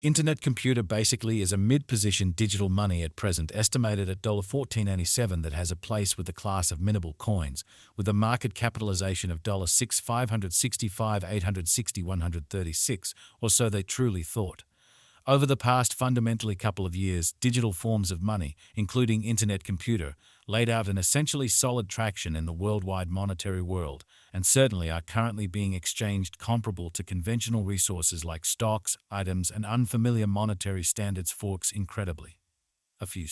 Internet computer basically is a mid-position digital money at present estimated at $14.87 that has a place with the class of minimal coins, with a market capitalization of $6 565 860 136, or so they truly thought. Over the past fundamentally couple of years, digital forms of money, including internet computer, laid out an essentially solid traction in the worldwide monetary world, and certainly are currently being exchanged comparable to conventional resources like stocks, items, and unfamiliar monetary standards forks incredibly. A few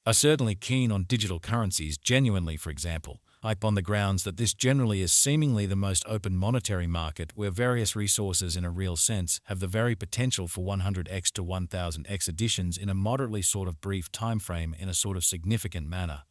are certainly keen on digital currencies genuinely, for example, on the grounds that this generally is seemingly the most open monetary market where various resources in a real sense have the very potential for 100x to 1000x additions in a moderately sort of brief time frame in a sort of significant manner.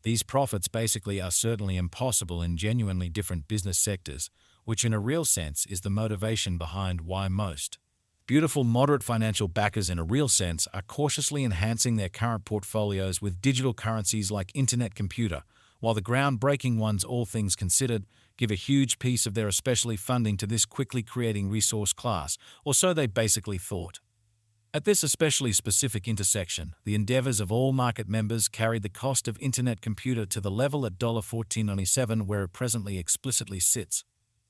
These profits basically are certainly impossible in genuinely different business sectors, which in a real sense is the motivation behind why most beautiful moderate financial backers in a real sense are cautiously enhancing their current portfolios with digital currencies like internet computer, while the groundbreaking ones, all things considered, give a huge piece of their especially funding to this quickly creating resource class, or so they basically thought. At this especially specific intersection, the endeavors of all market members carried the cost of internet computer to the level at $14.97 where it presently explicitly sits.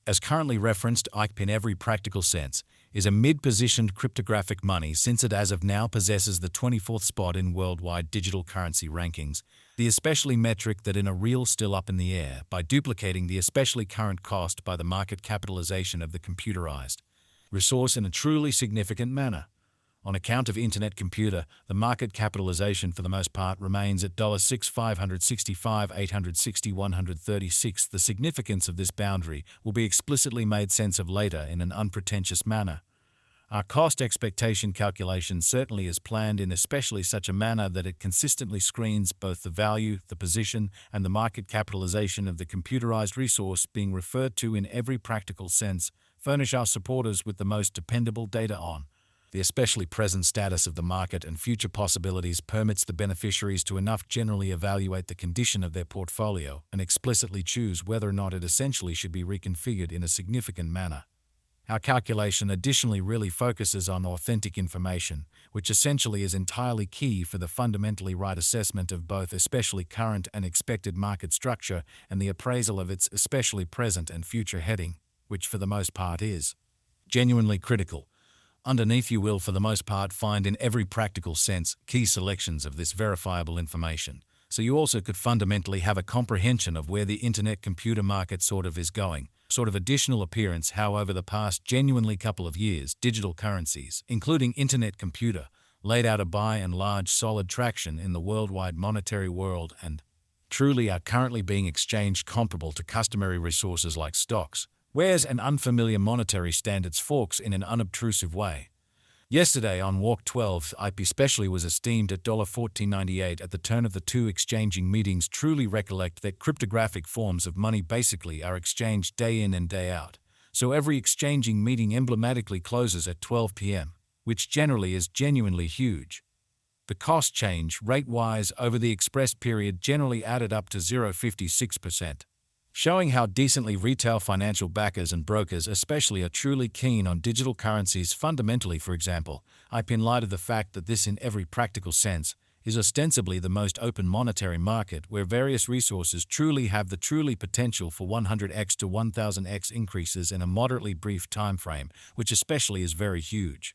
As currently referenced, ICP in every practical sense is a mid-positioned cryptographic money since it as of now possesses the 24th spot in worldwide digital currency rankings, the especially metric that in a real still up in the air by duplicating the especially current cost by the market capitalization of the computerized resource in a truly significant manner. On account of internet computer, the market capitalization for the most part remains at $6 565 860 136. The significance of this boundary will be explicitly made sense of later in an unpretentious manner. Our cost expectation calculation certainly is planned in especially such a manner that it consistently screens both the value, the position, and the market capitalization of the computerized resource being referred to in every practical sense, furnish our supporters with the most dependable data on. The especially present status of the market and future possibilities permits the beneficiaries to enough generally evaluate the condition of their portfolio and explicitly choose whether or not it essentially should be reconfigured in a significant manner. Our calculation additionally really focuses on authentic information, which essentially is entirely key for the fundamentally right assessment of both especially current and expected market structure and the appraisal of its especially present and future heading, which for the most part is genuinely critical. Underneath you will for the most part find in every practical sense key selections of this verifiable information, so you also could fundamentally have a comprehension of where the internet computer market sort of is going, sort of additional appearance how over the past genuinely couple of years digital currencies, including internet computer, laid out a by and large solid traction in the worldwide monetary world and truly are currently being exchanged comparable to customary resources like stocks, wares and unfamiliar monetary standards forks in an unobtrusive way. Yesterday on Walk 12, IP specially was esteemed at $14.98 at the turn of the two exchanging meetings. Truly recollect that cryptographic forms of money basically are exchanged day in and day out, so every exchanging meeting emblematically closes at 12 p.m., which generally is genuinely huge. The cost change, rate-wise, over the expressed period generally added up to 0.56%. Showing how decently retail financial backers and brokers especially are truly keen on digital currencies fundamentally, for example, in light of the fact that this in every practical sense is ostensibly the most open monetary market where various resources truly have the truly potential for 100x to 1000x increases in a moderately brief time frame, which especially is very huge.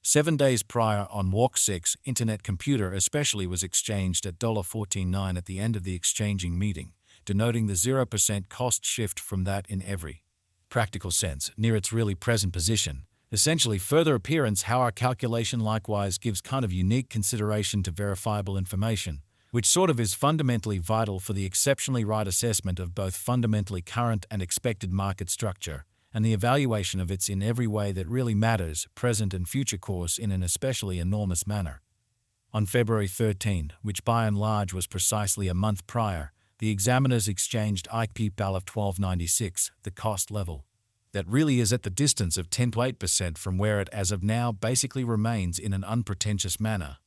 7 days prior on Walk 6, internet computer especially was exchanged at $14.9 at the end of the exchanging meeting, denoting the 0% cost shift from that in every practical sense, near its really present position. Essentially further appearance how our calculation likewise gives kind of unique consideration to verifiable information, which sort of is fundamentally vital for the exceptionally right assessment of both fundamentally current and expected market structure, and the evaluation of its in every way that really matters, present and future course in an especially enormous manner. On February 13, which by and large was precisely a month prior, the examiners exchanged IPPAL of $12.96, the cost level. That really is at the distance of 10 to 8% from where it as of now basically remains in an unpretentious manner.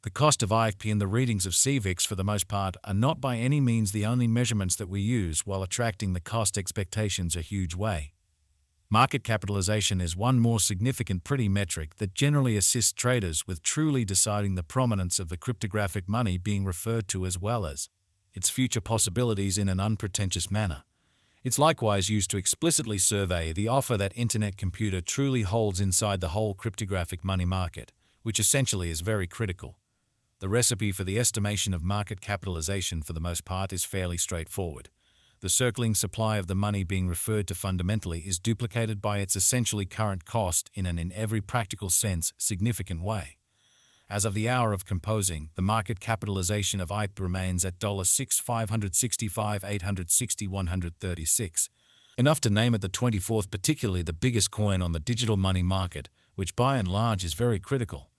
The cost of IFP and the readings of CVIX for the most part are not by any means the only measurements that we use while attracting the cost expectations a huge way. Market capitalization is one more significant pretty metric that generally assists traders with truly deciding the prominence of the cryptographic money being referred to as well as its future possibilities in an unpretentious manner. It's likewise used to explicitly survey the offer that Internet Computer truly holds inside the whole cryptographic money market, which essentially is very critical. The recipe for the estimation of market capitalization for the most part is fairly straightforward. The circling supply of the money being referred to fundamentally is duplicated by its essentially current cost in an in every practical sense significant way. As of the hour of composing, the market capitalization of IP remains at $6,565,860,136. Enough to name it the 24th, particularly the biggest coin on the digital money market, which by and large is very critical.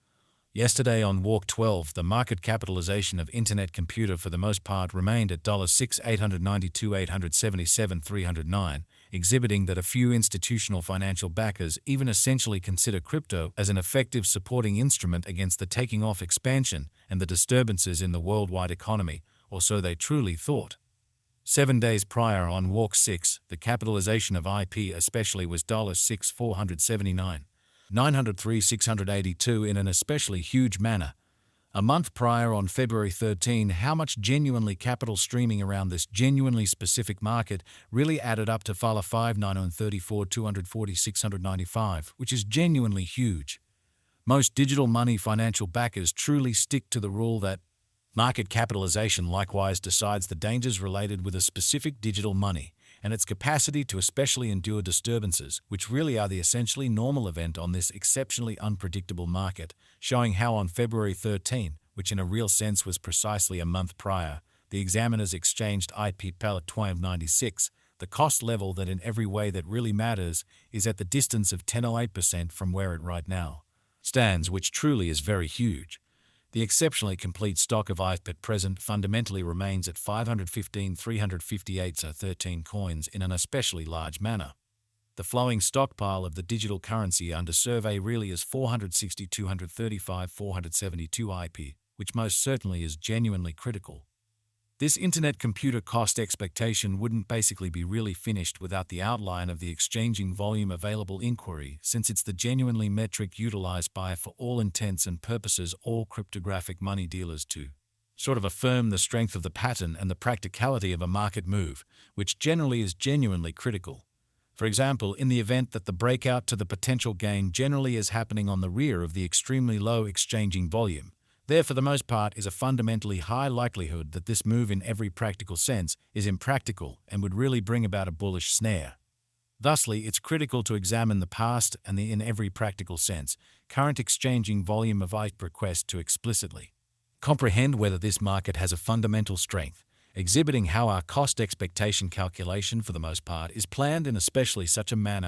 Yesterday on Walk 12, the market capitalization of Internet Computer for the most part remained at $6,892,877,309, exhibiting that a few institutional financial backers even essentially consider crypto as an effective supporting instrument against the taking off expansion and the disturbances in the worldwide economy, or so they truly thought. 7 days prior on Walk 6, the capitalization of IP especially was $6,479. 903,682 in an especially huge manner. A month prior on February 13, how much genuinely capital streaming around this genuinely specific market really added up to $5,934,240,695, which is genuinely huge. Most digital money financial backers truly stick to the rule that market capitalization likewise decides the dangers related with a specific digital money and its capacity to especially endure disturbances, which really are the essentially normal event on this exceptionally unpredictable market, showing how on February 13, which in a real sense was precisely a month prior, the examiners exchanged IP pallet 1296, the cost level that in every way that really matters is at the distance of 10.08% from where it right now stands, which truly is very huge. The exceptionally complete stock of IP at present fundamentally remains at 515,358, so 13 coins in an especially large manner. The flowing stockpile of the digital currency under survey really is 460,235,472 IP, which most certainly is genuinely critical. This Internet Computer cost expectation wouldn't basically be really finished without the outline of the exchanging volume available inquiry, since it's the genuinely metric utilized by, for all intents and purposes, all cryptographic money dealers to sort of affirm the strength of the pattern and the practicality of a market move, which generally is genuinely critical. For example, in the event that the breakout to the potential gain generally is happening on the rear of the extremely low exchanging volume, there, for the most part, is a fundamentally high likelihood that this move in every practical sense is impractical and would really bring about a bullish snare. Thusly, it's critical to examine the past and the in every practical sense current exchanging volume of IP request to explicitly comprehend whether this market has a fundamental strength, exhibiting how our cost expectation calculation for the most part is planned in especially such a manner